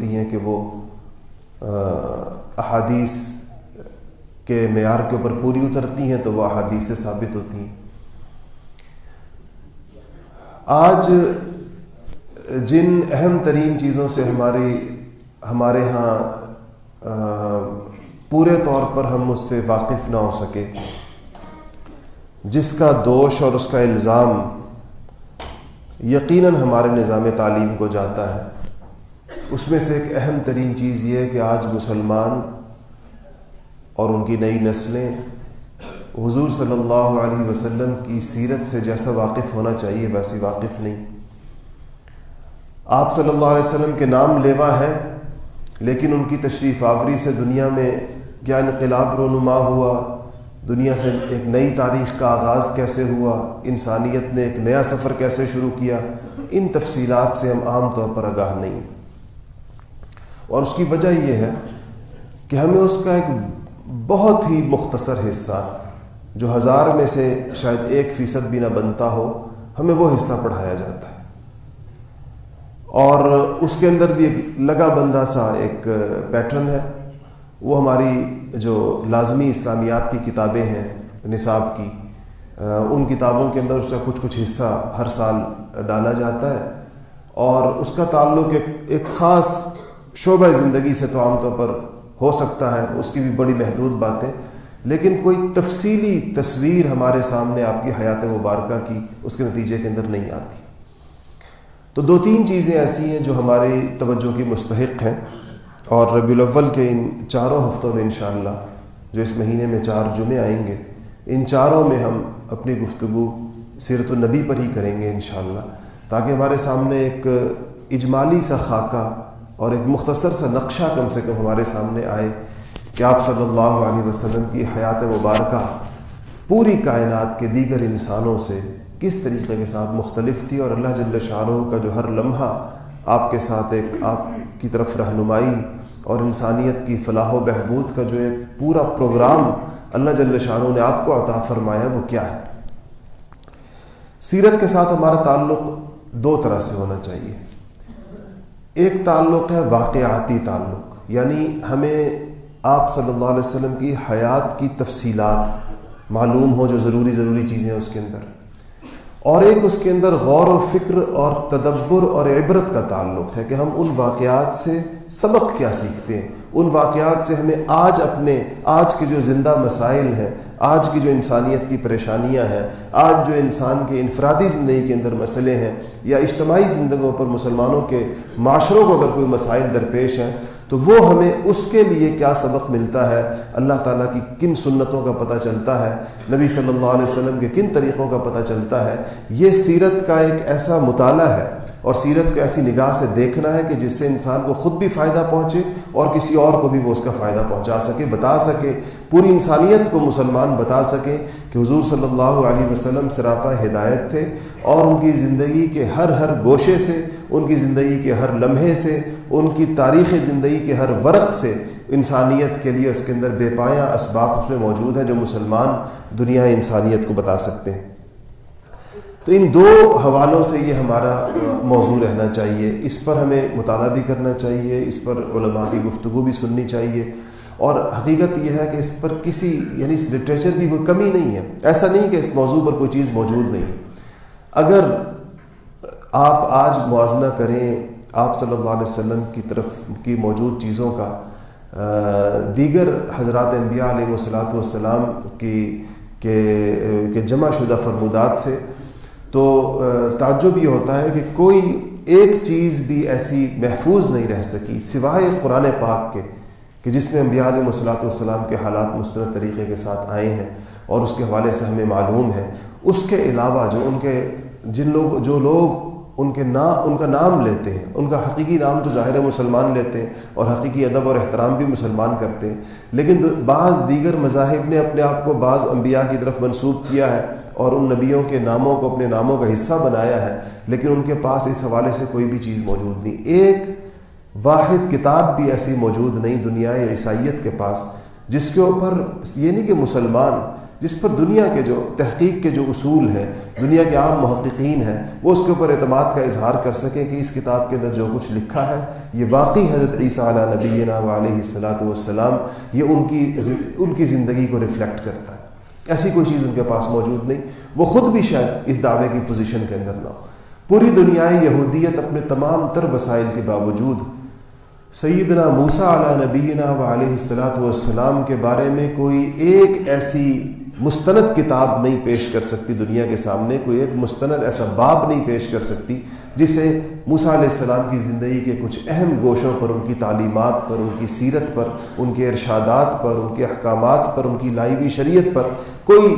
ہیں کہ وہ احادیث کے معیار کے اوپر پوری اترتی ہیں تو وہ احادیث سے ثابت ہوتی ہیں۔ آج جن اہم ترین چیزوں سے ہمارے ہاں پورے طور پر ہم اس سے واقف نہ ہو سکے، جس کا دوش اور اس کا الزام یقیناً ہمارے نظام تعلیم کو جاتا ہے، اس میں سے ایک اہم ترین چیز یہ ہے کہ آج مسلمان اور ان کی نئی نسلیں حضور صلی اللہ علیہ وسلم کی سیرت سے جیسا واقف ہونا چاہیے ویسی واقف نہیں۔ آپ صلی اللہ علیہ وسلم کے نام لیوا ہیں، لیکن ان کی تشریف آوری سے دنیا میں کیا انقلاب رونما ہوا، دنیا سے ایک نئی تاریخ کا آغاز کیسے ہوا، انسانیت نے ایک نیا سفر کیسے شروع کیا، ان تفصیلات سے ہم عام طور پر آگاہ نہیں ہیں۔ اور اس کی وجہ یہ ہے کہ ہمیں اس کا ایک بہت ہی مختصر حصہ، جو 1000 میں سے شاید 1% بھی نہ بنتا ہو، ہمیں وہ حصہ پڑھایا جاتا ہے، اور اس کے اندر بھی ایک لگا بندہ سا ایک پیٹرن ہے۔ وہ ہماری جو لازمی اسلامیات کی کتابیں ہیں نصاب کی، ان کتابوں کے اندر اس کا کچھ حصہ ہر سال ڈالا جاتا ہے، اور اس کا تعلق ایک خاص شعبہ زندگی سے تو عام طور پر ہو سکتا ہے، اس کی بھی بڑی محدود باتیں، لیکن کوئی تفصیلی تصویر ہمارے سامنے آپ کی حیات مبارکہ کی اس کے نتیجے کے اندر نہیں آتی۔ تو 2-3 چیزیں ایسی ہیں جو ہماری توجہ کی مستحق ہیں، اور ربیع الاول کے ان 4 ہفتوں میں انشاءاللہ جو اس مہینے میں 4 جمعے آئیں گے، ان 4 میں ہم اپنی گفتگو سیرت النبی پر ہی کریں گے انشاءاللہ، تاکہ ہمارے سامنے ایک اجمالی سا خاکہ اور ایک مختصر سا نقشہ کم سے کم ہمارے سامنے آئے کہ آپ صلی اللہ علیہ وسلم کی حیات مبارکہ پوری کائنات کے دیگر انسانوں سے کس طریقے کے ساتھ مختلف تھی، اور اللہ جل شانہ کا جو ہر لمحہ آپ کے ساتھ ایک آپ کی طرف رہنمائی اور انسانیت کی فلاح و بہبود کا جو ایک پورا پروگرام اللہ جل شانہ نے آپ کو عطا فرمایا وہ کیا ہے۔ سیرت کے ساتھ ہمارا تعلق 2 طرح سے ہونا چاہیے۔ ایک تعلق ہے واقعاتی تعلق، یعنی ہمیں آپ صلی اللہ علیہ وسلم کی حیات کی تفصیلات معلوم ہو، جو ضروری چیزیں ہیں اس کے اندر، اور ایک اس کے اندر غور و فکر اور تدبر اور عبرت کا تعلق ہے کہ ہم ان واقعات سے سبق کیا سیکھتے ہیں، ان واقعات سے ہمیں آج کے جو زندہ مسائل ہیں، آج کی جو انسانیت کی پریشانیاں ہیں، آج جو انسان کے انفرادی زندگی کے اندر مسئلے ہیں، یا اجتماعی زندگیوں پر مسلمانوں کے معاشروں کو اگر کوئی مسائل درپیش ہیں، تو وہ ہمیں اس کے لیے کیا سبق ملتا ہے، اللہ تعالیٰ کی کن سنتوں کا پتہ چلتا ہے، نبی صلی اللہ علیہ وسلم کے کن طریقوں کا پتہ چلتا ہے۔ یہ سیرت کا ایک ایسا مطالعہ ہے، اور سیرت کو ایسی نگاہ سے دیکھنا ہے کہ جس سے انسان کو خود بھی فائدہ پہنچے اور کسی اور کو بھی وہ اس کا فائدہ پہنچا سکے، بتا سکے، پوری انسانیت کو مسلمان بتا سکے کہ حضور صلی اللہ علیہ وسلم سراپا ہدایت تھے، اور ان کی زندگی کے ہر گوشے سے، ان کی زندگی کے ہر لمحے سے، ان کی تاریخ زندگی کے ہر ورق سے انسانیت کے لیے اس کے اندر بے پایہ اسباق اس میں موجود ہیں جو مسلمان دنیا انسانیت کو بتا سکتے ہیں۔ تو ان 2 حوالوں سے یہ ہمارا موضوع رہنا چاہیے، اس پر ہمیں مطالعہ بھی کرنا چاہیے، اس پر علماء کی گفتگو بھی سننی چاہیے، اور حقیقت یہ ہے کہ اس پر یعنی اس لٹریچر کی کوئی کمی نہیں ہے، ایسا نہیں کہ اس موضوع پر کوئی چیز موجود نہیں ہے۔ اگر آپ آج موازنہ کریں آپ صلی اللہ علیہ وسلم کی طرف کی موجود چیزوں کا دیگر حضرات انبیاء علیہ والسلام کے جمع شدہ فرمودات سے، تو تعجب یہ ہوتا ہے کہ کوئی ایک چیز بھی ایسی محفوظ نہیں رہ سکی سوائے قرآن پاک کے کہ جس میں انبیاء علیہ والسلام کے حالات مستند طریقے کے ساتھ آئے ہیں اور اس کے حوالے سے ہمیں معلوم ہے۔ اس کے علاوہ جو لوگ ان کا نام لیتے ہیں، ان کا حقیقی نام تو ظاہر مسلمان لیتے ہیں اور حقیقی ادب اور احترام بھی مسلمان کرتے ہیں، لیکن بعض دیگر مذاہب نے اپنے آپ کو بعض انبیاء کی طرف منسوب کیا ہے اور ان نبیوں کے ناموں کو اپنے ناموں کا حصہ بنایا ہے، لیکن ان کے پاس اس حوالے سے کوئی بھی چیز موجود نہیں۔ ایک واحد کتاب بھی ایسی موجود نہیں دنیا عیسائیت کے پاس جس کے اوپر یہ نہیں کہ مسلمان جس پر دنیا کے جو تحقیق کے جو اصول ہیں، دنیا کے عام محققین ہیں، وہ اس کے اوپر اعتماد کا اظہار کر سکیں کہ اس کتاب کے اندر جو کچھ لکھا ہے یہ واقعی حضرت عیسیٰ علیہ نبینا وعلیہ الصلاۃ والسلام یہ ان کی زندگی کو ریفلیکٹ کرتا ہے۔ ایسی کوئی چیز ان کے پاس موجود نہیں، وہ خود بھی شاید اس دعوے کی پوزیشن کے اندر نہ ہو۔ پوری دنیائے یہودیت اپنے تمام تر وسائل کے باوجود سیدنا موسیٰ علیہ نبینا وعلیہ الصلاۃ والسلام کے بارے میں کوئی ایک ایسی مستند کتاب نہیں پیش کر سکتی دنیا کے سامنے، کوئی ایک مستند ایسا باب نہیں پیش کر سکتی جسے موسیٰ علیہ السلام کی زندگی کے کچھ اہم گوشوں پر، ان کی تعلیمات پر، ان کی سیرت پر، ان کے ارشادات پر، ان کے احکامات پر، ان کی لائی ہوئی شریعت پر کوئی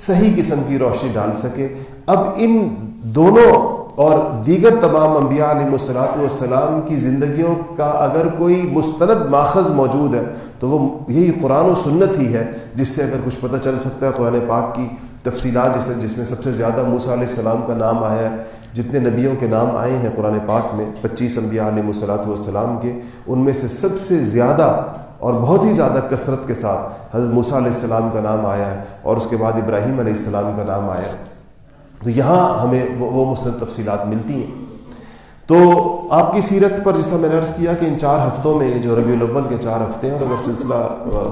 صحیح قسم کی روشنی ڈال سکے۔ اب ان دونوں اور دیگر تمام انبیاء علیہ الصلوۃ والسلام کی زندگیوں کا اگر کوئی مستند ماخذ موجود ہے تو وہ یہی قرآن و سنت ہی ہے، جس سے اگر کچھ پتہ چل سکتا ہے۔ قرآن پاک کی تفصیلات جس میں سب سے زیادہ موسیٰ علیہ السلام کا نام آیا ہے، جتنے نبیوں کے نام آئے ہیں قرآن پاک میں 25 انبیاء علیہ الصلوۃ والسلام کے، ان میں سے سب سے زیادہ اور بہت ہی زیادہ کثرت کے ساتھ حضرت موسیٰ علیہ السلام کا نام آیا ہے، اور اس کے بعد ابراہیم علیہ السلام کا نام آیا ہے۔ تو یہاں ہمیں وہ مستند تفصیلات ملتی ہیں۔ تو آپ کی سیرت پر جس طرح میں نے عرض کیا کہ ان 4 ہفتوں میں جو ربیع الاول کے 4 ہفتے ہیں، اور اگر سلسلہ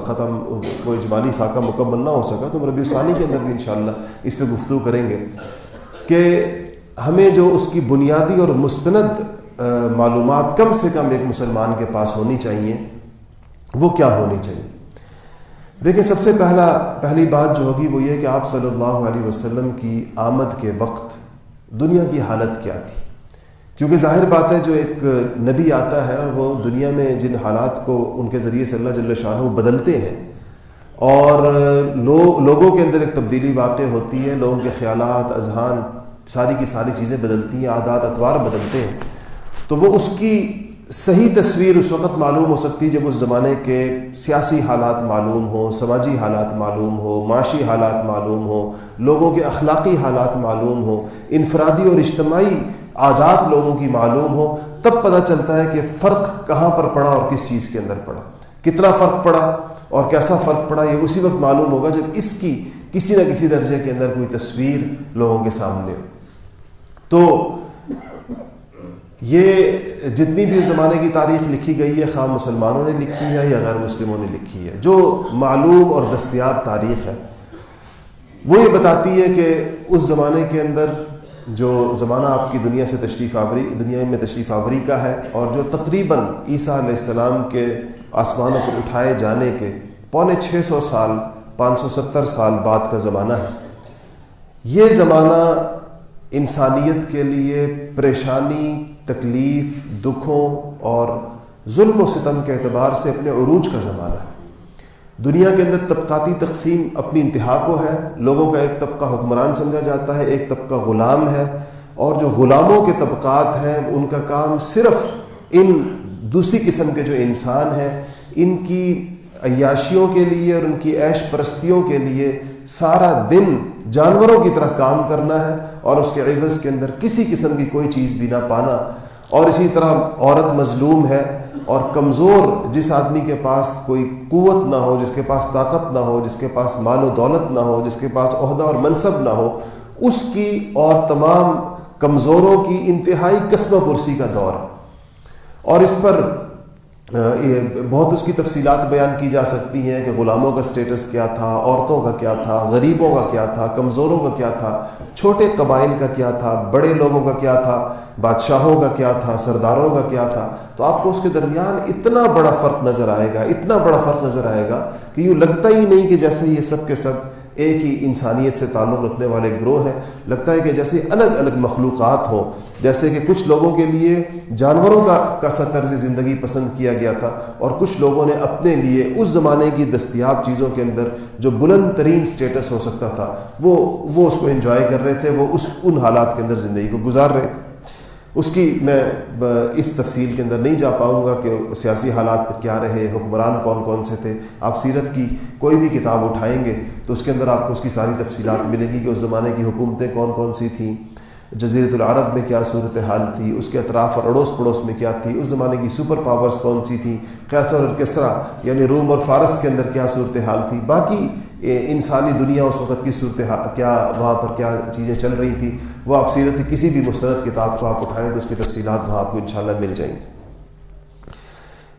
ختم کوئی اجمالی خاکہ مکمل نہ ہو سکا تو ہم ربیع الثانی کے اندر بھی انشاءاللہ اس پہ گفتگو کریں گے کہ ہمیں جو اس کی بنیادی اور مستند معلومات کم سے کم ایک مسلمان کے پاس ہونی چاہیے، وہ کیا ہونی چاہیے۔ دیکھیں، سب سے پہلی بات جو ہوگی وہ یہ کہ آپ صلی اللہ علیہ وسلم کی آمد کے وقت دنیا کی حالت کیا تھی، کیونکہ ظاہر بات ہے جو ایک نبی آتا ہے اور وہ دنیا میں جن حالات کو ان کے ذریعے سے اللہ جل شانہ بدلتے ہیں، اور لوگوں کے اندر ایک تبدیلی واقع ہوتی ہے، لوگوں کے خیالات، اذہان، ساری کی ساری چیزیں بدلتی ہیں، عادات اطوار بدلتے ہیں، تو وہ اس کی صحیح تصویر اس وقت معلوم ہو سکتی ہے جب اس زمانے کے سیاسی حالات معلوم ہوں، سماجی حالات معلوم ہو، معاشی حالات معلوم ہو، لوگوں کے اخلاقی حالات معلوم ہو، انفرادی اور اجتماعی عادات لوگوں کی معلوم ہو، تب پتہ چلتا ہے کہ فرق کہاں پر پڑا اور کس چیز کے اندر پڑا، کتنا فرق پڑا اور کیسا فرق پڑا۔ یہ اسی وقت معلوم ہوگا جب اس کی کسی نہ کسی درجے کے اندر کوئی تصویر لوگوں کے سامنے ہو۔ تو یہ جتنی بھی زمانے کی تاریخ لکھی گئی ہے، خواہ مسلمانوں نے لکھی ہے یا غیر مسلموں نے لکھی ہے، جو معلوم اور دستیاب تاریخ ہے وہ یہ بتاتی ہے کہ اس زمانے کے اندر جو زمانہ آپ کی دنیا میں تشریف آوری کا ہے، اور جو تقریباً عیسیٰ علیہ السلام کے آسمانوں پر اٹھائے جانے کے 650 سال 570 سال بعد کا زمانہ ہے، یہ زمانہ انسانیت کے لیے پریشانی، تکلیف، دکھوں اور ظلم و ستم کے اعتبار سے اپنے عروج کا زمانہ ہے۔ دنیا کے اندر طبقاتی تقسیم اپنی انتہا کو ہے، لوگوں کا ایک طبقہ حکمران سمجھا جاتا ہے، ایک طبقہ غلام ہے، اور جو غلاموں کے طبقات ہیں ان کا کام صرف ان دوسری قسم کے جو انسان ہیں ان کی عیاشیوں کے لیے اور ان کی عیش پرستیوں کے لیے سارا دن جانوروں کی طرح کام کرنا ہے، اور اس کے عوض کے اندر کسی قسم کی کوئی چیز بھی نہ پانا۔ اور اسی طرح عورت مظلوم ہے، اور کمزور جس آدمی کے پاس کوئی قوت نہ ہو، جس کے پاس طاقت نہ ہو، جس کے پاس مال و دولت نہ ہو، جس کے پاس عہدہ اور منصب نہ ہو، اس کی اور تمام کمزوروں کی انتہائی قسم پرسی کا دور ہے۔ اور اس پر بہت اس کی تفصیلات بیان کی جا سکتی ہیں کہ غلاموں کا سٹیٹس کیا تھا، عورتوں کا کیا تھا، غریبوں کا کیا تھا، کمزوروں کا کیا تھا، چھوٹے قبائل کا کیا تھا، بڑے لوگوں کا کیا تھا، بادشاہوں کا کیا تھا، سرداروں کا کیا تھا۔ تو آپ کو اس کے درمیان اتنا بڑا فرق نظر آئے گا کہ یوں لگتا ہی نہیں کہ جیسے یہ سب کے سب ایک ہی انسانیت سے تعلق رکھنے والے گروہ ہیں، لگتا ہے کہ جیسے الگ الگ مخلوقات ہوں، جیسے کہ کچھ لوگوں کے لیے جانوروں کا سا طرز زندگی پسند کیا گیا تھا، اور کچھ لوگوں نے اپنے لیے اس زمانے کی دستیاب چیزوں کے اندر جو بلند ترین سٹیٹس ہو سکتا تھا وہ اس کو انجوائے کر رہے تھے، وہ ان حالات کے اندر زندگی کو گزار رہے تھے۔ اس کی میں اس تفصیل کے اندر نہیں جا پاؤں گا کہ سیاسی حالات پر کیا رہے، حکمران کون کون سے تھے۔ آپ سیرت کی کوئی بھی کتاب اٹھائیں گے تو اس کے اندر آپ کو اس کی ساری تفصیلات ملے گی کہ اس زمانے کی حکومتیں کون کون سی تھیں، جزیرۃ العرب میں کیا صورتحال تھی، اس کے اطراف اور اڑوس پڑوس میں کیا تھی، اس زمانے کی سپر پاورز کون سی تھیں، قیصر اور کسریٰ یعنی روم اور فارس کے اندر کیا صورتحال تھی۔ باقی انسانی دنیا اس وقت کی صورتحال کیا، وہاں پر کیا چیزیں چل رہی تھیں، وہ آپ سیرت کی کسی بھی مستند کتاب کو آپ اٹھائیں تو اس کی تفصیلات وہاں آپ کو انشاءاللہ مل جائیں گی۔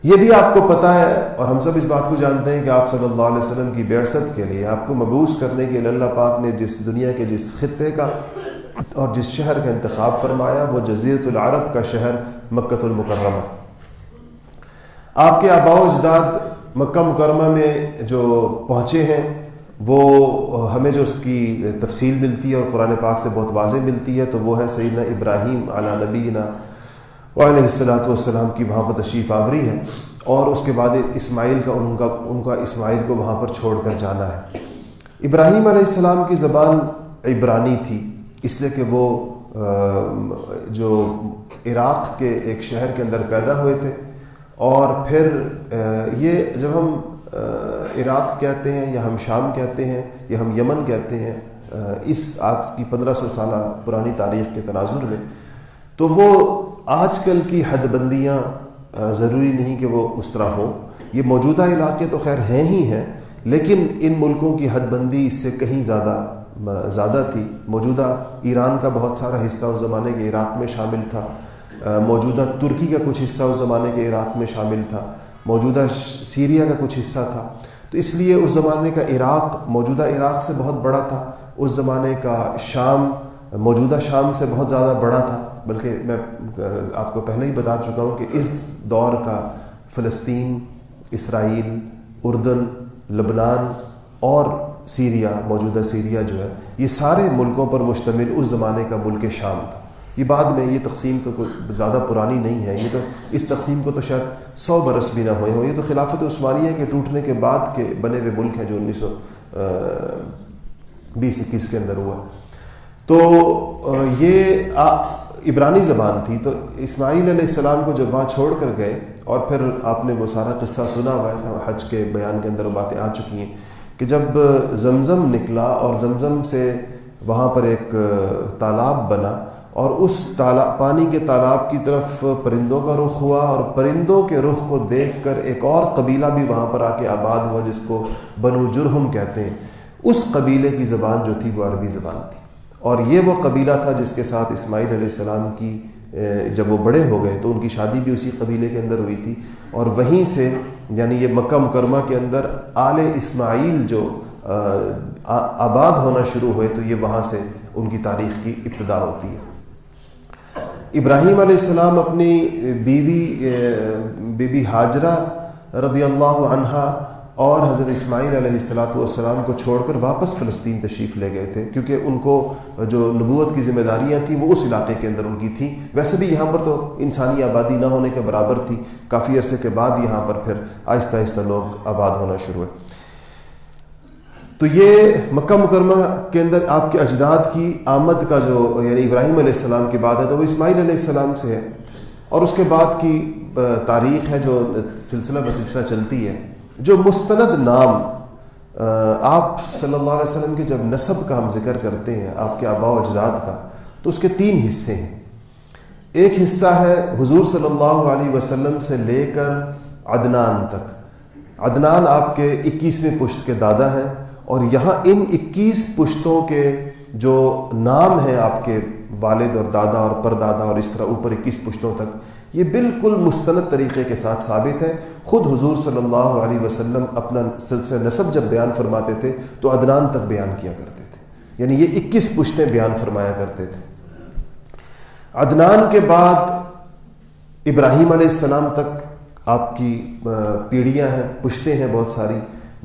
یہ بھی آپ کو پتہ ہے اور ہم سب اس بات کو جانتے ہیں کہ آپ صلی اللہ علیہ وسلم کی بعثت کے لیے، آپ کو مبعوث کرنے کے لیے اللہ پاک نے جس دنیا کے جس خطے کا اور جس شہر کا انتخاب فرمایا وہ جزیرۃ العرب کا شہر مکہ المکرمہ۔ آپ کے آباء و اجداد مکہ مکرمہ میں جو پہنچے ہیں وہ ہمیں جو اس کی تفصیل ملتی ہے اور قرآن پاک سے بہت واضح ملتی ہے تو وہ ہے سیدنا ابراہیم علی نبینا علیہ الصلاۃ والسلام کی وہاں پر تشریف آوری ہے، اور اس کے بعد اسماعیل کا ان کا اسماعیل کو وہاں پر چھوڑ کر جانا ہے۔ ابراہیم علیہ السلام کی زبان عبرانی تھی، اس لیے کہ وہ جو عراق کے ایک شہر کے اندر پیدا ہوئے تھے، اور پھر یہ جب ہم عراق کہتے ہیں یا ہم شام کہتے ہیں یا ہم یمن کہتے ہیں اس آج کی 1500 سالہ پرانی تاریخ کے تناظر میں، تو وہ آج کل کی حد بندیاں ضروری نہیں کہ وہ اس طرح ہوں۔ یہ موجودہ علاقے تو خیر ہیں ہی ہیں، لیکن ان ملکوں کی حد بندی اس سے کہیں زیادہ تھی۔ موجودہ ایران کا بہت سارا حصہ اس زمانے کے عراق میں شامل تھا، موجودہ ترکی کا کچھ حصہ اس زمانے کے عراق میں شامل تھا، موجودہ سیریا کا کچھ حصہ تھا۔ تو اس لیے اس زمانے کا عراق موجودہ عراق سے بہت بڑا تھا، اس زمانے کا شام موجودہ شام سے بہت زیادہ بڑا تھا، بلکہ میں آپ کو پہلے ہی بتا چکا ہوں کہ اس دور کا فلسطین، اسرائیل، اردن، لبنان اور سیریا، موجودہ سیریا جو ہے، یہ سارے ملکوں پر مشتمل اس زمانے کا ملک شام تھا۔ یہ بعد میں یہ تقسیم تو کوئی زیادہ پرانی نہیں ہے، یہ تو اس تقسیم کو تو شاید 100 برس بھی نہ ہوئے ہوں، یہ تو خلافت عثمانیہ کے ٹوٹنے کے بعد کے بنے ہوئے ملک ہیں جو 1920-21 کے اندر ہوا۔ تو یہ عبرانی زبان تھی۔ تو اسماعیل علیہ السلام کو جب وہاں چھوڑ کر گئے، اور پھر آپ نے وہ سارا قصہ سنا ہوا ہے، حج کے بیان کے اندر وہ باتیں آ چکی ہیں کہ جب زمزم نکلا اور زمزم سے وہاں پر ایک تالاب بنا، اور اس پانی کے تالاب کی طرف پرندوں کا رخ ہوا، اور پرندوں کے رخ کو دیکھ کر ایک اور قبیلہ بھی وہاں پر آ کے آباد ہوا جس کو بنو جرہم کہتے ہیں۔ اس قبیلے کی زبان جو تھی وہ عربی زبان تھی، اور یہ وہ قبیلہ تھا جس کے ساتھ اسماعیل علیہ السلام کی جب وہ بڑے ہو گئے تو ان کی شادی بھی اسی قبیلے کے اندر ہوئی تھی، اور وہیں سے یعنی یہ مکہ مکرمہ کے اندر آل اسماعیل جو آباد ہونا شروع ہوئے، تو یہ وہاں سے ان کی تاریخ کی ابتدا ہوتی ہے۔ ابراہیم علیہ السلام اپنی بی بی ہاجرہ رضی اللہ عنہا اور حضرت اسماعیل علیہ السلام کو چھوڑ کر واپس فلسطین تشریف لے گئے تھے، کیونکہ ان کو جو نبوت کی ذمہ داریاں تھیں وہ اس علاقے کے اندر ان کی تھیں۔ ویسے بھی یہاں پر تو انسانی آبادی نہ ہونے کے برابر تھی، کافی عرصے کے بعد یہاں پر پھر آہستہ آہستہ لوگ آباد ہونا شروع ہوئے۔ تو یہ مکہ مکرمہ کے اندر آپ کے اجداد کی آمد کا جو یعنی ابراہیم علیہ السلام کی بات ہے تو وہ اسماعیل علیہ السلام سے ہے، اور اس کے بعد کی تاریخ ہے جو سلسلہ بسلسلہ چلتی ہے۔ جو مستند نام آپ صلی اللہ علیہ وسلم کے جب نسب کا ہم ذکر کرتے ہیں، آپ کے آباء و اجداد کا، تو اس کے 3 حصے ہیں۔ ایک حصہ ہے حضور صلی اللہ علیہ وسلم سے لے کر عدنان تک۔ عدنان آپ کے 21ویں پشت کے دادا ہیں، اور یہاں ان 21 پشتوں کے جو نام ہیں آپ کے والد اور دادا اور پردادا اور اس طرح اوپر 21 پشتوں تک، یہ بالکل مستند طریقے کے ساتھ ثابت ہے۔ خود حضور صلی اللہ علیہ وسلم اپنا سلسلہ نسب جب بیان فرماتے تھے تو عدنان تک بیان کیا کرتے تھے، یعنی یہ 21 پشتیں بیان فرمایا کرتے تھے۔ عدنان کے بعد ابراہیم علیہ السلام تک آپ کی پیڑھیاں ہیں، پشتیں ہیں بہت ساری۔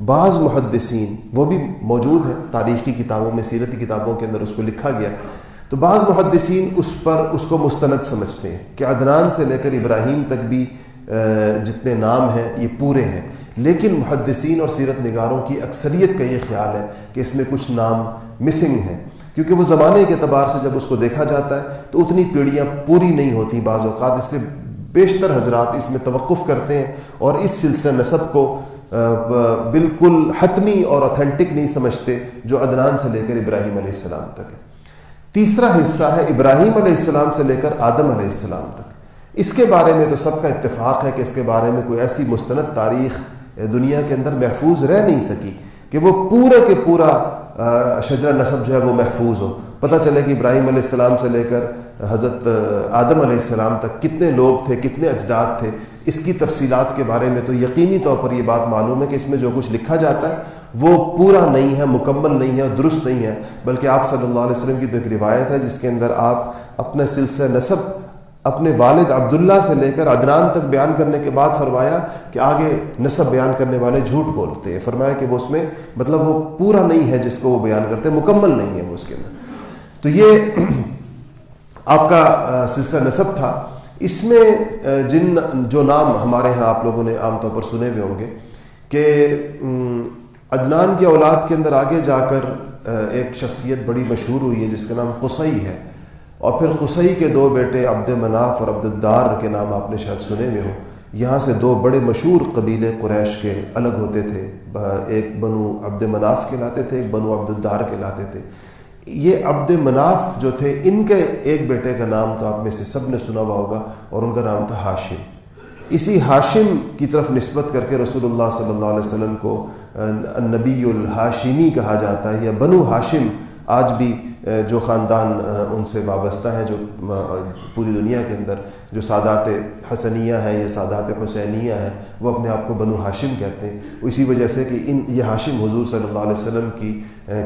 بعض محدثین وہ بھی موجود ہیں تاریخی کتابوں میں، سیرتی کتابوں کے اندر اس کو لکھا گیا، تو بعض محدثین اس کو مستند سمجھتے ہیں کہ عدنان سے لے کر ابراہیم تک بھی جتنے نام ہیں یہ پورے ہیں، لیکن محدثین اور سیرت نگاروں کی اکثریت کا یہ خیال ہے کہ اس میں کچھ نام مسنگ ہیں، کیونکہ وہ زمانے کے اعتبار سے جب اس کو دیکھا جاتا ہے تو اتنی پیڑھیاں پوری نہیں ہوتی بعض اوقات، اس لیے بیشتر حضرات اس میں توقف کرتے ہیں اور اس سلسلہ نسب کو بالکل حتمی اور اوتھینٹک نہیں سمجھتے جو عدنان سے لے کر ابراہیم علیہ السلام تک ہے۔ تیسرا حصہ ہے ابراہیم علیہ السلام سے لے کر آدم علیہ السلام تک۔ اس کے بارے میں تو سب کا اتفاق ہے کہ اس کے بارے میں کوئی ایسی مستند تاریخ دنیا کے اندر محفوظ رہ نہیں سکی، کہ وہ پورے کے پورا شجرہ نسب جو ہے وہ محفوظ ہو. پتہ چلے کہ ابراہیم علیہ السلام سے لے کر حضرت آدم علیہ السلام تک کتنے لوگ تھے, کتنے اجداد تھے, اس کی تفصیلات کے بارے میں تو یقینی طور پر یہ بات معلوم ہے کہ اس میں جو کچھ لکھا جاتا ہے وہ پورا نہیں ہے, مکمل نہیں ہے, درست نہیں ہے. بلکہ آپ صلی اللہ علیہ وسلم کی تو ایک روایت ہے جس کے اندر آپ اپنا سلسلہ نسب اپنے والد عبداللہ سے لے کر عدنان تک بیان کرنے کے بعد فرمایا کہ آگے نسب بیان کرنے والے جھوٹ بولتے ہیں. فرمایا کہ وہ اس میں مطلب وہ پورا نہیں ہے جس کو وہ بیان کرتے ہیں, مکمل نہیں ہے وہ اس کے اندر. تو یہ آپ کا سلسلہ نسب تھا. اس میں جو نام ہمارے ہاں آپ لوگوں نے عام طور پر سنے ہوئے ہوں گے کہ عدنان کی اولاد کے اندر آگے جا کر ایک شخصیت بڑی مشہور ہوئی ہے جس کا نام قصی ہے, اور پھر قصی کے دو بیٹے عبد مناف اور عبد الدار کے نام آپ نے شاید سنے ہوئے ہوں. یہاں سے دو بڑے مشہور قبیلے قریش کے الگ ہوتے تھے, ایک بنو عبد مناف کہلاتے تھے, ایک بنو عبد الدار کہلاتے تھے. یہ عبد مناف جو تھے ان کے ایک بیٹے کا نام تو آپ میں سے سب نے سنا ہوا ہوگا اور ان کا نام تھا ہاشم. اسی ہاشم کی طرف نسبت کر کے رسول اللہ صلی اللہ علیہ وسلم کو النبی الہاشمی کہا جاتا ہے, یا بنو ہاشم. آج بھی جو خاندان ان سے وابستہ ہیں, جو پوری دنیا کے اندر جو سادات حسنیہ ہیں یا سادات حسینیہ ہیں, وہ اپنے آپ کو بنو ہاشم کہتے ہیں. اسی وجہ سے کہ یہ ہاشم حضور صلی اللہ علیہ وسلم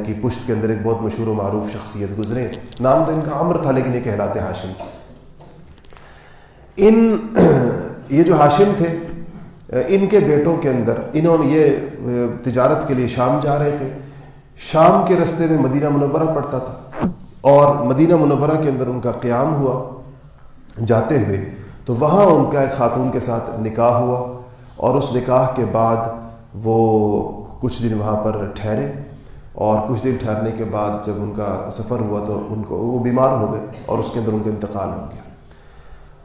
کی پشت کے اندر ایک بہت مشہور و معروف شخصیت گزرے. نام تو ان کا عمر تھا لیکن یہ کہلاتے ہاشم. یہ جو ہاشم تھے ان کے بیٹوں کے اندر انہوں نے یہ تجارت کے لیے شام جا رہے تھے. شام کے رستے میں مدینہ منورہ پڑتا تھا اور مدینہ منورہ کے اندر ان کا قیام ہوا جاتے ہوئے. تو وہاں ان کا ایک خاتون کے ساتھ نکاح ہوا, اور اس نکاح کے بعد وہ کچھ دن وہاں پر ٹھہرے, اور کچھ دن ٹھہرنے کے بعد جب ان کا سفر ہوا تو وہ بیمار ہو گئے اور اس کے اندر ان کا انتقال ہو گیا.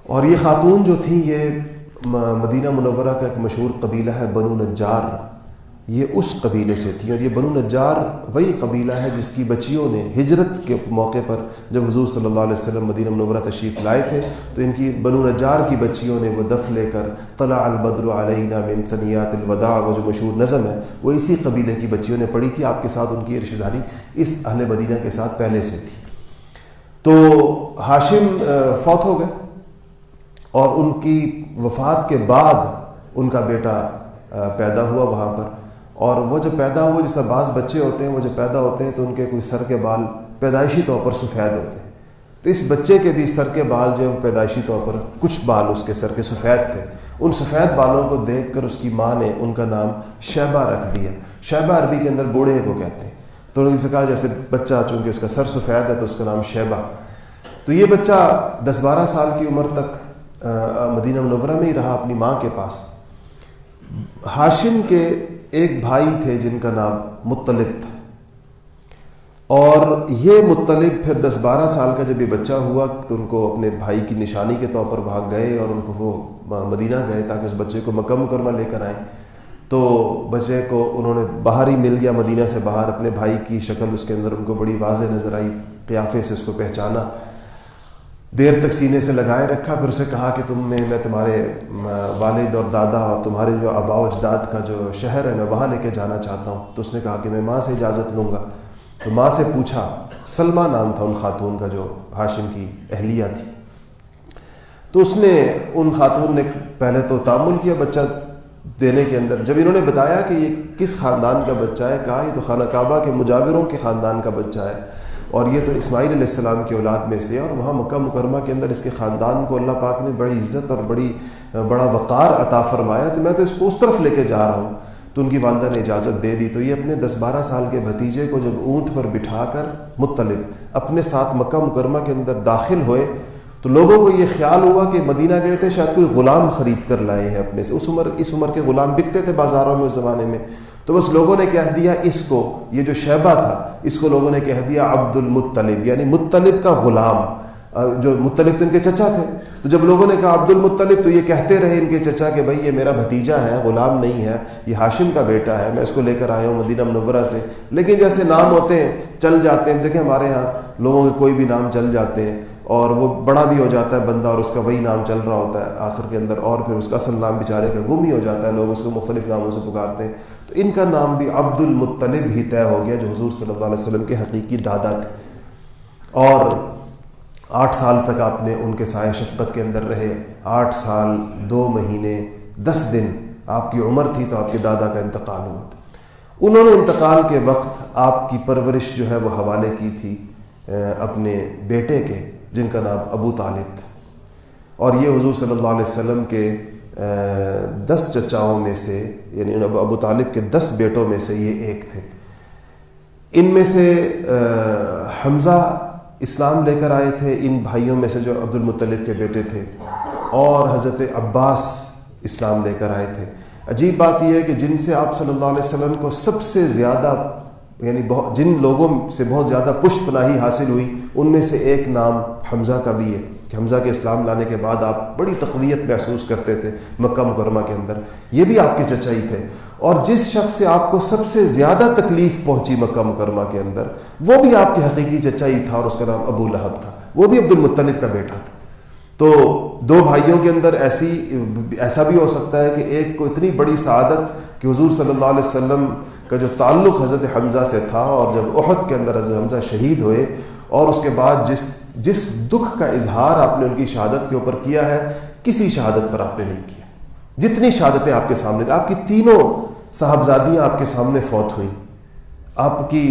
اور یہ خاتون جو تھی یہ مدینہ منورہ کا ایک مشہور قبیلہ ہے بنو نجار, یہ اس قبیلے سے تھی. اور یہ بنو نجار وہی قبیلہ ہے جس کی بچیوں نے ہجرت کے موقع پر جب حضور صلی اللہ علیہ وسلم مدینہ منورہ تشریف لائے تھے تو ان کی بنو نجار کی بچیوں نے وہ دف لے کر طلع البدر علینا من ثنیات الوداع, وہ جو مشہور نظم ہے وہ اسی قبیلے کی بچیوں نے پڑھی تھی. آپ کے ساتھ ان کی رشتہ داری اس اہل مدینہ کے ساتھ پہلے سے تھی. تو ہاشم فوت ہو گئے اور ان کی وفات کے بعد ان کا بیٹا پیدا ہوا وہاں پر. اور وہ جب پیدا ہوا, جس طرح بعض بچے ہوتے ہیں وہ جب پیدا ہوتے ہیں تو ان کے کوئی سر کے بال پیدائشی طور پر سفید ہوتے ہیں, تو اس بچے کے بھی سر کے بال جو پیدائشی طور پر کچھ بال اس کے سر کے سفید تھے. ان سفید بالوں کو دیکھ کر اس کی ماں نے ان کا نام شیبہ رکھ دیا. شیبہ عربی کے اندر بوڑھے کو کہتے ہیں, تو انہوں نے کہا جیسے بچہ چونکہ اس کا سر سفید ہے تو اس کا نام شیبہ. تو یہ بچہ 10-12 سال کی عمر تک مدینہ منورہ میں ہی رہا اپنی ماں کے پاس. ہاشم کے ایک بھائی تھے جن کا نام مطلب تھا, اور یہ مطلب پھر 10-12 سال کا جب یہ بچہ ہوا تو ان کو اپنے بھائی کی نشانی کے طور پر بھاگ گئے اور ان کو وہ مدینہ گئے تاکہ اس بچے کو مکہ مکرمہ لے کر آئیں. تو بچے کو انہوں نے باہر ہی مل گیا, مدینہ سے باہر. اپنے بھائی کی شکل اس کے اندر ان کو بڑی واضح نظر آئی, قیافے سے اس کو پہچانا. دیر تک سینے سے لگائے رکھا, پھر اسے کہا کہ میں تمہارے والد اور دادا اور تمہارے جو آباء و اجداد کا جو شہر ہے میں وہاں لے کے جانا چاہتا ہوں. تو اس نے کہا کہ میں ماں سے اجازت لوں گا. تو ماں سے پوچھا, سلمہ نام تھا ان خاتون کا جو ہاشم کی اہلیہ تھی. تو اس نے ان خاتون نے پہلے تو تامل کیا بچہ دینے کے اندر. جب انہوں نے بتایا کہ یہ کس خاندان کا بچہ ہے, کہا یہ تو خانہ کعبہ کے مجاوروں کے خاندان کا بچہ ہے, اور یہ تو اسماعیل علیہ السلام کی اولاد میں سے, اور وہاں مکہ مکرمہ کے اندر اس کے خاندان کو اللہ پاک نے بڑی عزت اور بڑا وقار عطا فرمایا, تو میں تو اس کو اس طرف لے کے جا رہا ہوں. تو ان کی والدہ نے اجازت دے دی. تو یہ اپنے 10-12 سال کے بھتیجے کو جب اونٹ پر بٹھا کر مطلب اپنے ساتھ مکہ مکرمہ کے اندر داخل ہوئے تو لوگوں کو یہ خیال ہوا کہ مدینہ گئے تھے شاید کوئی غلام خرید کر لائے ہیں اپنے سے. اس عمر کے غلام بکتے تھے بازاروں میں اس زمانے میں. تو بس لوگوں نے کہہ دیا اس کو, یہ جو شیبہ تھا اس کو لوگوں نے کہہ دیا عبد المطلب, یعنی مطلب کا غلام. جو مطلب تو ان کے چچا تھے, تو جب لوگوں نے کہا عبد المطلب تو یہ کہتے رہے ان کے چچا کہ بھائی یہ میرا بھتیجا ہے, غلام نہیں ہے, یہ ہاشم کا بیٹا ہے, میں اس کو لے کر آیا ہوں مدینہ منورہ سے. لیکن جیسے نام ہوتے ہیں چل جاتے ہیں, دیکھیں ہمارے ہاں لوگوں کے کوئی بھی نام چل جاتے ہیں, اور وہ بڑا بھی ہو جاتا ہے بندہ اور اس کا وہی نام چل رہا ہوتا ہے آخر کے اندر، اور پھر اس کا اصل نام بیچارے کا گم ہی ہو جاتا ہے، لوگ اس کو مختلف ناموں سے پکارتے ہیں. تو ان کا نام بھی عبد المطلب ہی طے ہو گیا، جو حضور صلی اللہ علیہ وسلم کے حقیقی دادا تھے. اور 8 سال تک آپ نے ان کے سائے شفقت کے اندر رہے. 8 سال 2 مہینے 10 دن آپ کی عمر تھی تو آپ کے دادا کا انتقال ہوا تھا. انہوں نے انتقال کے وقت آپ کی پرورش جو ہے وہ حوالے کی تھی اپنے بیٹے کے، جن کا نام ابو طالب تھا. اور یہ حضور صلی اللہ علیہ وسلم کے 10 چچاؤں میں سے، یعنی ابو طالب کے 10 بیٹوں میں سے یہ ایک تھے. ان میں سے حمزہ اسلام لے کر آئے تھے، ان بھائیوں میں سے جو عبد المطلب کے بیٹے تھے، اور حضرت عباس اسلام لے کر آئے تھے. عجیب بات یہ ہے کہ جن سے آپ صلی اللہ علیہ وسلم کو سب سے زیادہ، یعنی جن لوگوں سے بہت زیادہ پشت پناہی حاصل ہوئی، ان میں سے ایک نام حمزہ کا بھی ہے کہ حمزہ کے اسلام لانے کے بعد آپ بڑی تقویت محسوس کرتے تھے مکہ مکرمہ کے اندر. یہ بھی آپ کے چچا ہی تھے. اور جس شخص سے آپ کو سب سے زیادہ تکلیف پہنچی مکہ مکرمہ کے اندر، وہ بھی آپ کے حقیقی چچا ہی تھا، اور اس کا نام ابو لہب تھا. وہ بھی عبد المطلب کا بیٹا تھا. تو 2 بھائیوں کے اندر ایسا بھی ہو سکتا ہے کہ ایک کو اتنی بڑی سعادت کہ حضور صلی اللہ علیہ وسلم کا جو تعلق حضرت حمزہ سے تھا، اور جب احد کے اندر حضرت حمزہ شہید ہوئے، اور اس کے بعد جس دکھ کا اظہار آپ نے ان کی شہادت کے اوپر کیا ہے، کسی شہادت پر آپ نے نہیں کیا. جتنی شہادتیں آپ کے سامنے تھیں، آپ کی تینوں صاحبزادیاں آپ کے سامنے فوت ہوئیں، آپ کی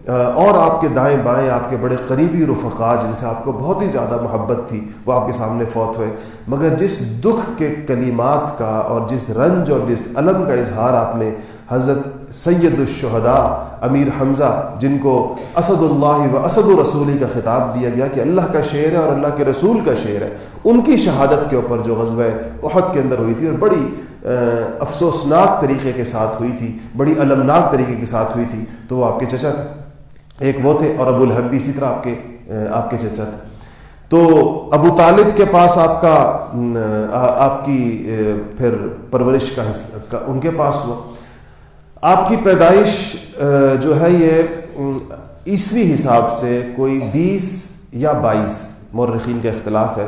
اور آپ کے دائیں بائیں آپ کے بڑے قریبی رفقا جن سے آپ کو بہت ہی زیادہ محبت تھی، وہ آپ کے سامنے فوت ہوئے. مگر جس دکھ کے کلمات کا اور جس رنج اور جس علم کا اظہار آپ نے حضرت سید الشہداء امیر حمزہ، جن کو اسد اللہ و اسد رسولی کا خطاب دیا گیا کہ اللہ کا شعر ہے اور اللہ کے رسول کا شعر ہے، ان کی شہادت کے اوپر جو غزوہ احد کے اندر ہوئی تھی، اور بڑی افسوسناک طریقے کے ساتھ ہوئی تھی، بڑی المناک طریقے کے ساتھ ہوئی تھی، تو وہ آپ کے چچا تھے. ایک وہ تھے، اور ابو لہب بھی اسی طرح آپ کے چچا تھے. تو ابو طالب کے پاس آپ کی پھر پرورش کا حصہ ان کے پاس ہوا. آپ کی پیدائش جو ہے یہ عیسوی حساب سے کوئی 20 یا 22، مورخین کا اختلاف ہے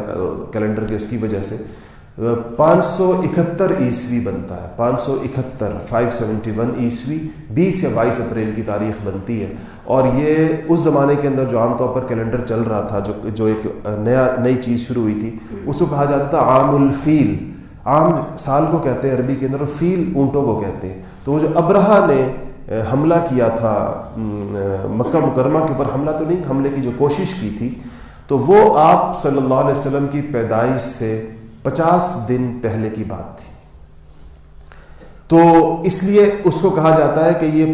کیلنڈر کے، اس کی وجہ سے 571 عیسوی بنتا ہے. 571 عیسوی 20 یا 22 اپریل کی تاریخ بنتی ہے. اور یہ اس زمانے کے اندر جو عام طور پر کیلنڈر چل رہا تھا، جو ایک نئی چیز شروع ہوئی تھی، اس کو کہا جاتا تھا عام الفیل. عام سال کو کہتے ہیں عربی کے اندر، فیل اونٹوں کو کہتے ہیں. تو وہ جو ابرہہ نے حملہ کیا تھا مکہ مکرمہ کے اوپر، حملہ تو نہیں، حملے کی جو کوشش کی تھی، تو وہ آپ صلی اللہ علیہ وسلم کی پیدائش سے 50 دن پہلے کی بات تھی. تو اس لیے اس کو کہا جاتا ہے کہ یہ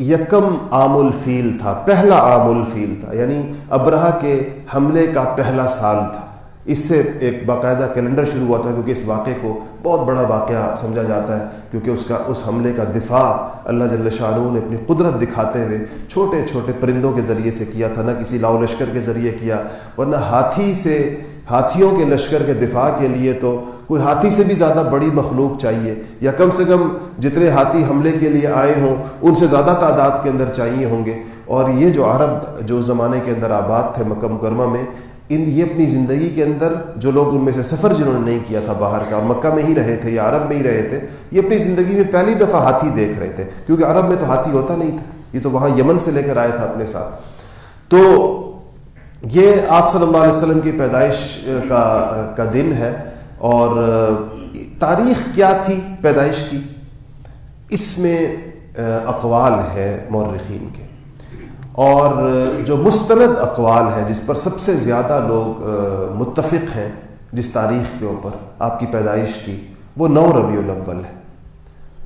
یکم عام الفیل تھا، پہلا عام الفیل تھا، یعنی ابرہہ کے حملے کا پہلا سال تھا. اس سے ایک باقاعدہ کیلنڈر شروع ہوا تھا، کیونکہ اس واقعے کو بہت بڑا واقعہ سمجھا جاتا ہے، کیونکہ اس حملے کا دفاع اللہ جل شانہ نے اپنی قدرت دکھاتے ہوئے چھوٹے چھوٹے پرندوں کے ذریعے سے کیا تھا، نہ کسی لاؤ لشکر کے ذریعے کیا. ورنہ ہاتھیوں کے لشکر کے دفاع کے لیے تو کوئی ہاتھی سے بھی زیادہ بڑی مخلوق چاہیے، یا کم سے کم جتنے ہاتھی حملے کے لیے آئے ہوں ان سے زیادہ تعداد کے اندر چاہیے ہوں گے. اور یہ جو عرب جو اس زمانے کے اندر آباد تھے مکہ مکرمہ میں، یہ اپنی زندگی کے اندر جو لوگ ان میں سے سفر جنہوں نے نہیں کیا تھا باہر کا، اور مکہ میں ہی رہے تھے یا عرب میں ہی رہے تھے، یہ اپنی زندگی میں پہلی دفعہ ہاتھی دیکھ رہے تھے، کیونکہ عرب میں تو ہاتھی ہوتا نہیں تھا. یہ تو وہاں یمن سے لے کر آیا تھا اپنے ساتھ. تو یہ آپ صلی اللہ علیہ وسلم کی پیدائش کا دن ہے. اور تاریخ کیا تھی پیدائش کی، اس میں اقوال ہے مورخین کے، اور جو مستند اقوال ہے جس پر سب سے زیادہ لوگ متفق ہیں جس تاریخ کے اوپر آپ کی پیدائش کی، وہ 9 ربیع الاول ہے.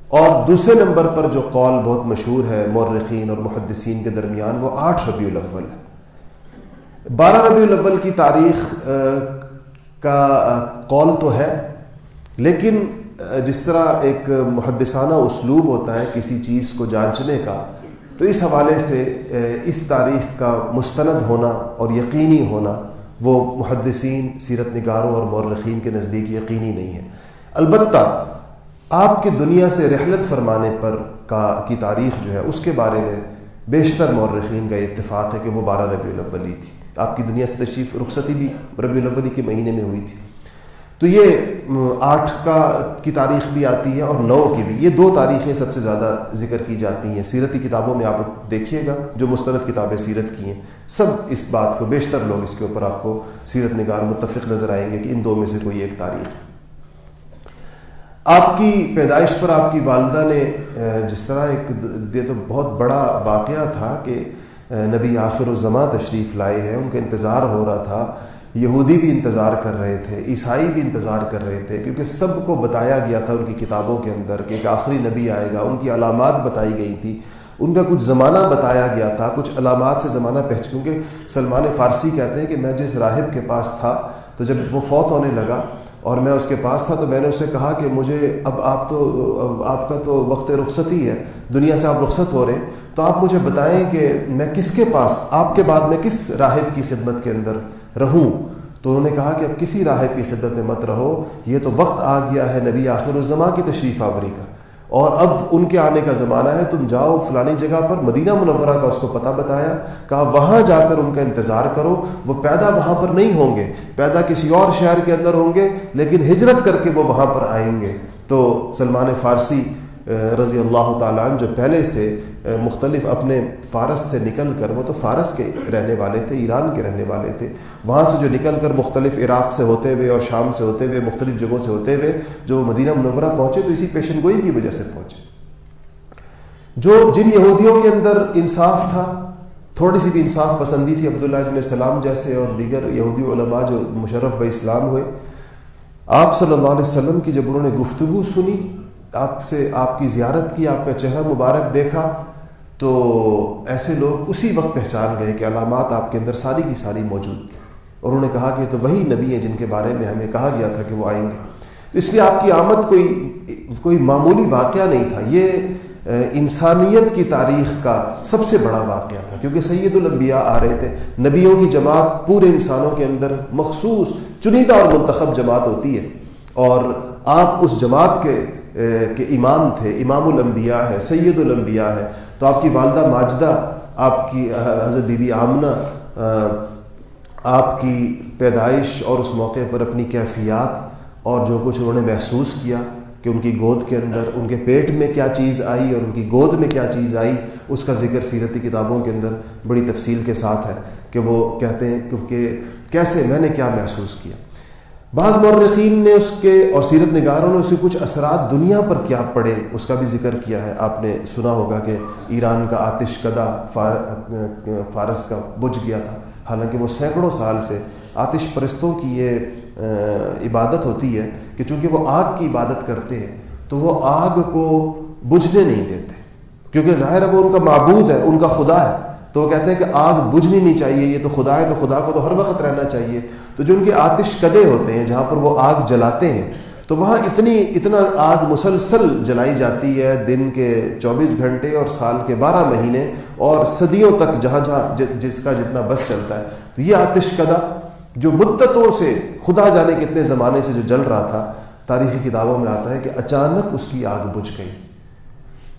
اور دوسرے نمبر پر جو قول بہت مشہور ہے مورخین اور محدثین کے درمیان، وہ 8 ربیع الاول ہے. 12 ربیع الاول کی تاریخ کا قول تو ہے، لیکن جس طرح ایک محدثانہ اسلوب ہوتا ہے کسی چیز کو جانچنے کا، تو اس حوالے سے اس تاریخ کا مستند ہونا اور یقینی ہونا وہ محدثین، سیرت نگاروں اور مورخین کے نزدیک یقینی نہیں ہے. البتہ آپ کی دنیا سے رحلت فرمانے پر کی تاریخ جو ہے، اس کے بارے میں بیشتر مورخین کا اتفاق ہے کہ وہ 12 ربیع الاول ہی تھی. آپ کی دنیا سے تشریف رخصتی بھی ربیع الاول کے مہینے میں ہوئی تھی. تو یہ 8 کی تاریخ بھی آتی ہے اور 9 کی بھی. یہ 2 تاریخیں سب سے زیادہ ذکر کی جاتی ہیں. سیرتی کتابوں میں آپ دیکھیے گا جو مستند کتابیں سیرت کی ہیں سب اس بات کو، بیشتر لوگ اس کے اوپر آپ کو سیرت نگار متفق نظر آئیں گے کہ ان 2 میں سے کوئی ایک تاریخ تھی. آپ کی پیدائش پر آپ کی والدہ نے جس طرح یہ تو بہت بڑا واقعہ تھا کہ نبی آخر الزماں تشریف لائے ہیں، ان کا انتظار ہو رہا تھا. یہودی بھی انتظار کر رہے تھے، عیسائی بھی انتظار کر رہے تھے، کیونکہ سب کو بتایا گیا تھا ان کی کتابوں کے اندر کہ ایک آخری نبی آئے گا. ان کی علامات بتائی گئی تھی، ان کا کچھ زمانہ بتایا گیا تھا، کچھ علامات سے زمانہ کیونکہ سلمان فارسی کہتے ہیں کہ میں جس راہب کے پاس تھا تو جب وہ فوت ہونے لگا اور میں اس کے پاس تھا تو میں نے اسے کہا کہ مجھے اب آپ کا تو وقت رخصتی ہے، دنیا سے آپ رخصت ہو رہے ہیں، تو آپ مجھے بتائیں کہ میں کس کے پاس آپ کے بعد میں کس راہب کی خدمت کے اندر رہوں. تو انہوں نے کہا کہ اب کسی راہب کی خدمت میں مت رہو، یہ تو وقت آ گیا ہے نبی آخر الزماں کی تشریف آوری کا، اور اب ان کے آنے کا زمانہ ہے. تم جاؤ فلانی جگہ پر، مدینہ منورہ کا اس کو پتہ بتایا، کہا وہاں جا کر ان کا انتظار کرو. وہ پیدا وہاں پر نہیں ہوں گے، پیدا کسی اور شہر کے اندر ہوں گے، لیکن ہجرت کر کے وہ وہاں پر آئیں گے. تو سلمان فارسی رضی اللہ تعالیٰ عنہ جو پہلے سے مختلف اپنے فارس سے نکل کر، وہ تو فارس کے رہنے والے تھے، ایران کے رہنے والے تھے، وہاں سے جو نکل کر مختلف عراق سے ہوتے ہوئے اور شام سے ہوتے ہوئے مختلف جگہوں سے ہوتے ہوئے جو مدینہ منورہ پہنچے تو اسی پیشن گوئی کی وجہ سے پہنچے. جن یہودیوں کے اندر انصاف تھا، تھوڑی سی بھی انصاف پسندی تھی، عبداللہ ابن سلام جیسے اور دیگر یہودی علماء جو مشرف بہ اسلام ہوئے، آپ صلی اللہ علیہ وسلم کی جب انہوں نے گفتگو سنی، آپ سے آپ کی زیارت کی، آپ کا چہرہ مبارک دیکھا، تو ایسے لوگ اسی وقت پہچان گئے کہ علامات آپ کے اندر ساری کی ساری موجود تھیں. اور انہوں نے کہا کہ یہ تو وہی نبی ہیں جن کے بارے میں ہمیں کہا گیا تھا کہ وہ آئیں گے. اس لیے آپ کی آمد کوئی معمولی واقعہ نہیں تھا، یہ انسانیت کی تاریخ کا سب سے بڑا واقعہ تھا، کیونکہ سید الانبیاء آ رہے تھے. نبیوں کی جماعت پورے انسانوں کے اندر مخصوص چنیدہ اور منتخب جماعت ہوتی ہے، اور آپ اس جماعت کے امام تھے، امام الانبیاء ہے، سید الانبیاء ہے. تو آپ کی والدہ ماجدہ، آپ کی حضرت بی بی آمنہ، آپ کی پیدائش اور اس موقع پر اپنی کیفیات اور جو کچھ انہوں نے محسوس کیا کہ ان کی گود کے اندر، ان کے پیٹ میں کیا چیز آئی اور ان کی گود میں کیا چیز آئی، اس کا ذکر سیرتی کتابوں کے اندر بڑی تفصیل کے ساتھ ہے کہ وہ کہتے ہیں کہ کیسے میں نے کیا محسوس کیا. بعض مورخین نے اس کے اور سیرت نگاروں نے اس کے کچھ اثرات دنیا پر کیا پڑے اس کا بھی ذکر کیا ہے. آپ نے سنا ہوگا کہ ایران کا آتش کدہ فارس کا بجھ گیا تھا، حالانکہ وہ سینکڑوں سال سے آتش پرستوں کی یہ عبادت ہوتی ہے کہ چونکہ وہ آگ کی عبادت کرتے ہیں تو وہ آگ کو بجھنے نہیں دیتے، کیونکہ ظاہر ہے وہ ان کا معبود ہے، ان کا خدا ہے. تو وہ کہتے ہیں کہ آگ بجھنی نہیں چاہیے، یہ تو خدا ہے، تو خدا کو تو ہر وقت رہنا چاہیے. تو جو ان کے آتش کدے ہوتے ہیں جہاں پر وہ آگ جلاتے ہیں تو وہاں اتنا آگ مسلسل جلائی جاتی ہے، دن کے 24 گھنٹے اور سال کے 12 مہینے اور صدیوں تک، جہاں جس کا جتنا بس چلتا ہے. تو یہ آتش کدہ جو مدتوں سے، خدا جانے کتنے زمانے سے جو جل رہا تھا، تاریخی کتابوں میں آتا ہے کہ اچانک اس کی آگ بجھ گئی،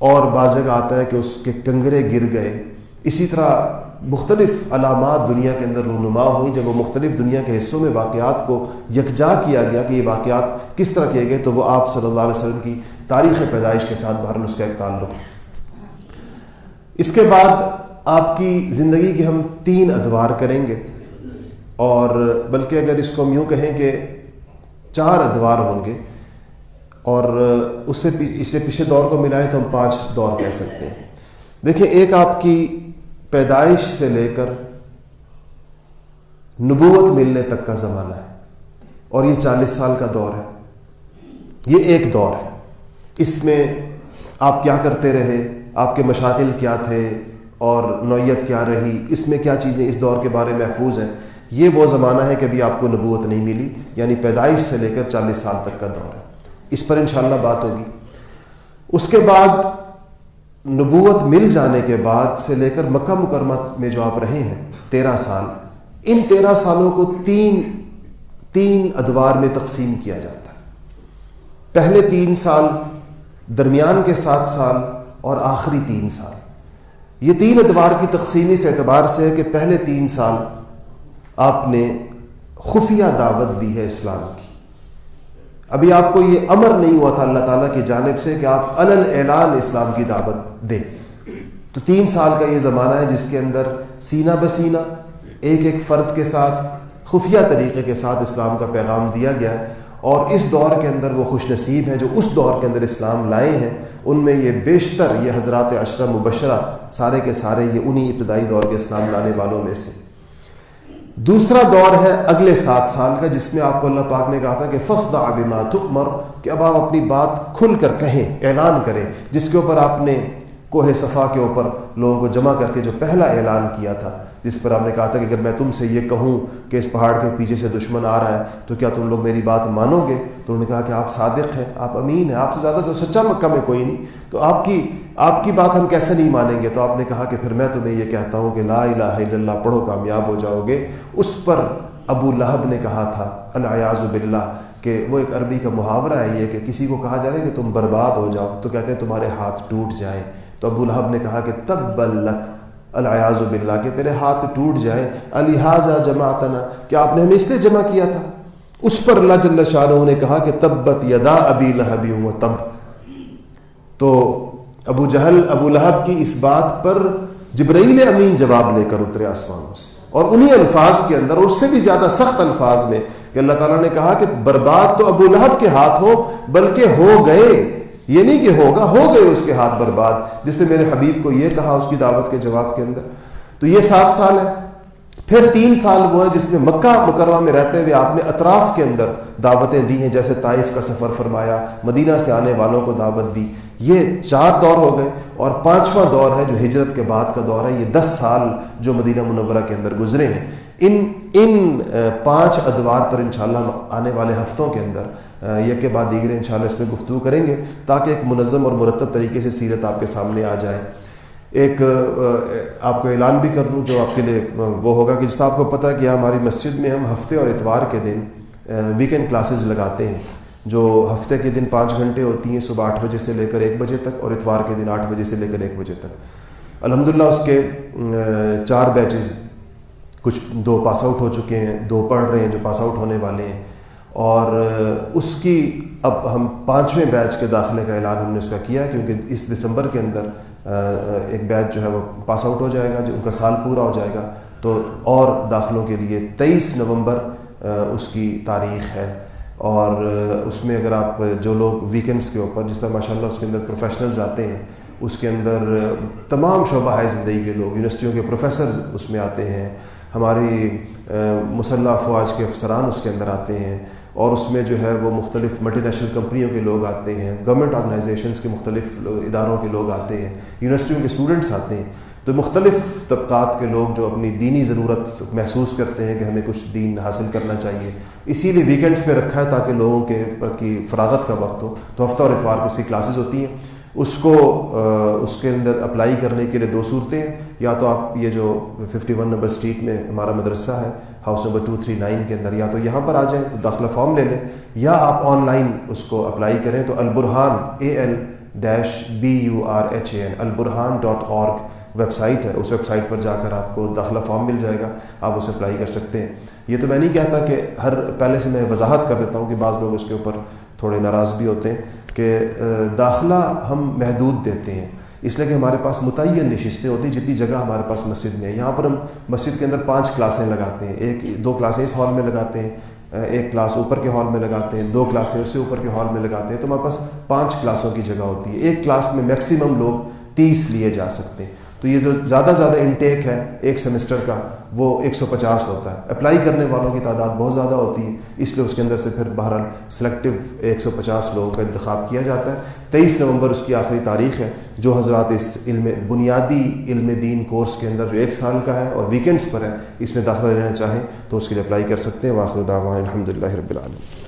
اور بعض جگہ آتا ہے کہ اس کے کنگرے گر گئے. اسی طرح مختلف علامات دنیا کے اندر رونما ہوئی جب وہ مختلف دنیا کے حصوں میں واقعات کو یکجا کیا گیا کہ یہ واقعات کس طرح کیے گئے، تو وہ آپ صلی اللہ علیہ وسلم کی تاریخ پیدائش کے ساتھ بہرحال اس کا ایک تعلق. اس کے بعد آپ کی زندگی کے ہم 3 ادوار کریں گے، اور بلکہ اگر اس کو ہم یوں کہیں کہ 4 ادوار ہوں گے، اور اس سے پیچھے دور کو ملائیں تو ہم 5 دور کہہ سکتے ہیں. دیکھیں، ایک آپ کی پیدائش سے لے کر نبوت ملنے تک کا زمانہ ہے، اور یہ 40 سال کا دور ہے. یہ ایک دور ہے، اس میں آپ کیا کرتے رہے، آپ کے مشاغل کیا تھے اور نوعیت کیا رہی، اس میں کیا چیزیں اس دور کے بارے میں محفوظ ہیں. یہ وہ زمانہ ہے کہ ابھی آپ کو نبوت نہیں ملی، یعنی پیدائش سے لے کر 40 سال تک کا دور ہے. اس پر انشاءاللہ بات ہوگی. اس کے بعد نبوت مل جانے کے بعد سے لے کر مکہ مکرمہ میں جو آپ رہے ہیں 13 سال، ان 13 سالوں کو تین ادوار میں تقسیم کیا جاتا ہے. پہلے 3 سال، درمیان کے 7 سال اور آخری 3 سال. یہ 3 ادوار کی تقسیم اس اعتبار سے ہے کہ پہلے 3 سال آپ نے خفیہ دعوت دی ہے اسلام کی. ابھی آپ کو یہ امر نہیں ہوا تھا اللہ تعالیٰ کی جانب سے کہ آپ علن اعلان اسلام کی دعوت دیں. تو 3 سال کا یہ زمانہ ہے جس کے اندر سینہ بسینہ ایک ایک فرد کے ساتھ خفیہ طریقے کے ساتھ اسلام کا پیغام دیا گیا ہے. اور اس دور کے اندر وہ خوش نصیب ہیں جو اس دور کے اندر اسلام لائے ہیں. ان میں یہ بیشتر یہ حضرات عشرہ مبشرہ سارے کے سارے یہ انہی ابتدائی دور کے اسلام لانے والوں میں سے. دوسرا دور ہے اگلے 7 سال کا, جس میں آپ کو اللہ پاک نے کہا تھا کہ فاصدع بما تؤمر, کہ اب آپ اپنی بات کھل کر کہیں, اعلان کریں, جس کے اوپر آپ نے کوہ صفا کے اوپر لوگوں کو جمع کر کے جو پہلا اعلان کیا تھا, جس پر آپ نے کہا تھا کہ اگر میں تم سے یہ کہوں کہ اس پہاڑ کے پیچھے سے دشمن آ رہا ہے تو کیا تم لوگ میری بات مانو گے؟ تو انہوں نے کہا کہ آپ صادق ہیں, آپ امین ہیں, آپ سے زیادہ تو سچا مکہ میں کوئی نہیں, تو آپ کی بات ہم کیسے نہیں مانیں گے؟ تو آپ نے کہا کہ پھر میں تمہیں یہ کہتا ہوں کہ لا الہ الا اللہ پڑھو کامیاب ہو جاؤ گے. اس پر ابو لہب نے کہا تھا العیاذ باللہ کہ وہ ایک عربی کا محاورہ ہے یہ کہ کسی کو کہا جائے کہ تم برباد ہو جاؤ تو کہتے ہیں تمہارے ہاتھ ٹوٹ جائیں. تو ابو لہب نے کہا کہ تبا لک العیاذ باللہ کہ تیرے ہاتھ ٹوٹ جائیں, الہٰذا جمعتنا, کہ آپ نے ہمیں اس لیے جمع کیا تھا. اس پر اللہ جل شانہ نے کہا کہ تبت یدا ابی لہب وتب. تو ابو لہب کی اس بات پر جبرائیل امین جواب لے کر اترے آسمانوں سے, اور انہی الفاظ کے اندر, اور اس سے بھی زیادہ سخت الفاظ میں, کہ اللہ تعالیٰ نے کہا کہ برباد تو ابو لہب کے ہاتھ ہو بلکہ ہو گئے, یہ نہیں کہ ہوگا, ہو گئے اس کے ہاتھ برباد, جس نے میرے حبیب کو یہ کہا اس کی دعوت کے جواب کے اندر. تو یہ 7 سال ہے. پھر 3 سال وہ ہے جس میں مکہ مکرمہ میں رہتے ہوئے آپ نے اطراف کے اندر دعوتیں دی ہیں, جیسے طائف کا سفر فرمایا, مدینہ سے آنے والوں کو دعوت دی. یہ 4 دور ہو گئے, اور 5واں دور ہے جو ہجرت کے بعد کا دور ہے. یہ 10 سال جو مدینہ منورہ کے اندر گزرے ہیں. ان 5 ادوار پر انشاءاللہ آنے والے ہفتوں کے اندر یک کے بعد دیگر انشاءاللہ اس میں گفتگو کریں گے, تاکہ ایک منظم اور مرتب طریقے سے سیرت آپ کے سامنے آ جائے. ایک آپ کو اعلان بھی کر دوں جو آپ کے لیے وہ ہوگا کہ جس طرح آپ کو پتہ ہے کہ ہماری مسجد میں ہم ہفتے اور اتوار کے دن ویکینڈ کلاسز لگاتے ہیں, جو ہفتے کے دن 5 گھنٹے ہوتی ہیں, صبح 8 بجے سے لے کر 1 بجے تک, اور اتوار کے دن 8 بجے سے لے کر 1 بجے تک. الحمدللہ اس کے 4 بیچز, کچھ 2 پاس آؤٹ ہو چکے ہیں, 2 پڑھ رہے ہیں جو پاس آؤٹ ہونے والے ہیں, اور اس کی اب ہم 5ویں بیچ کے داخلے کا اعلان ہم نے اس کا کیا, کیونکہ اس دسمبر کے اندر ایک بیچ جو ہے وہ پاس آؤٹ ہو جائے گا, جو ان کا سال پورا ہو جائے گا. تو اور داخلوں کے لیے 23 نومبر اس کی تاریخ ہے, اور اس میں اگر آپ جو لوگ ویکینڈز کے اوپر, جس طرح ماشاءاللہ اس کے اندر پروفیشنلز آتے ہیں, اس کے اندر تمام شعبہ ہے زندگی کے لوگ, یونیورسٹیوں کے پروفیسرز اس میں آتے ہیں, ہماری مسلح افواج کے افسران اس کے اندر آتے ہیں, اور اس میں جو ہے وہ مختلف ملٹی نیشنل کمپنیوں کے لوگ آتے ہیں, گورنمنٹ آرگنائزیشنز کے مختلف اداروں کے لوگ آتے ہیں, یونیورسٹیوں کے اسٹوڈنٹس آتے ہیں. تو مختلف طبقات کے لوگ جو اپنی دینی ضرورت محسوس کرتے ہیں کہ ہمیں کچھ دین حاصل کرنا چاہیے, اسی لیے ویکینڈز پہ رکھا ہے تاکہ لوگوں کی فراغت کا وقت ہو. تو ہفتہ اور اتوار کو اس کی کلاسز ہوتی ہیں. اس کے اندر اپلائی کرنے کے لیے 2 صورتیں ہیں, یا تو آپ یہ جو 51 نمبر اسٹریٹ میں ہمارا مدرسہ ہے, ہاؤس نمبر 239 کے اندر, یا تو یہاں پر آ جائیں تو داخلہ فارم لے لیں, یا آپ آن لائن اس کو اپلائی کریں. تو al Burhan ALBURHAN alburhan.org web site ہے, اس ویب سائٹ پر جا کر آپ کو داخلہ فارم مل جائے گا, آپ اسے اپلائی کر سکتے ہیں. یہ تو میں نہیں کہتا کہ پہلے سے میں وضاحت کر دیتا ہوں کہ بعض لوگ اس کے اوپر تھوڑے ناراض بھی ہوتے ہیں کہ داخلہ ہم محدود دیتے ہیں, اس لیے کہ ہمارے پاس متعین نشستیں ہوتی ہیں جتنی جگہ ہمارے پاس مسجد میں ہے. یہاں پر ہم مسجد کے اندر 5 کلاسیں لگاتے ہیں, 2 کلاسیں اس ہال میں لگاتے ہیں, 1 کلاس اوپر کے ہال میں لگاتے ہیں, 2 کلاسیں اس سے اوپر کے ہال میں لگاتے ہیں. تو ہمارے پاس 5 کلاسوں کی جگہ ہوتی ہے. ایک کلاس میں میکسیمم لوگ 30 لیے جا سکتے ہیں. تو یہ جو زیادہ انٹیک ہے ایک سیمسٹر کا وہ 150 ہوتا ہے. اپلائی کرنے والوں کی تعداد بہت زیادہ ہوتی ہے, اس لیے اس کے اندر سے پھر بہرحال سلیکٹیو 150 لوگوں کا انتخاب کیا جاتا ہے. 23 نومبر اس کی آخری تاریخ ہے. جو حضرات اس بنیادی علم دین کورس کے اندر جو 1 سال کا ہے اور ویکینڈز پر ہے, اس میں داخلہ لینا چاہیں تو اس کے لیے اپلائی کر سکتے ہیں. وآخر دعوانا الحمدللہ رب العالمین.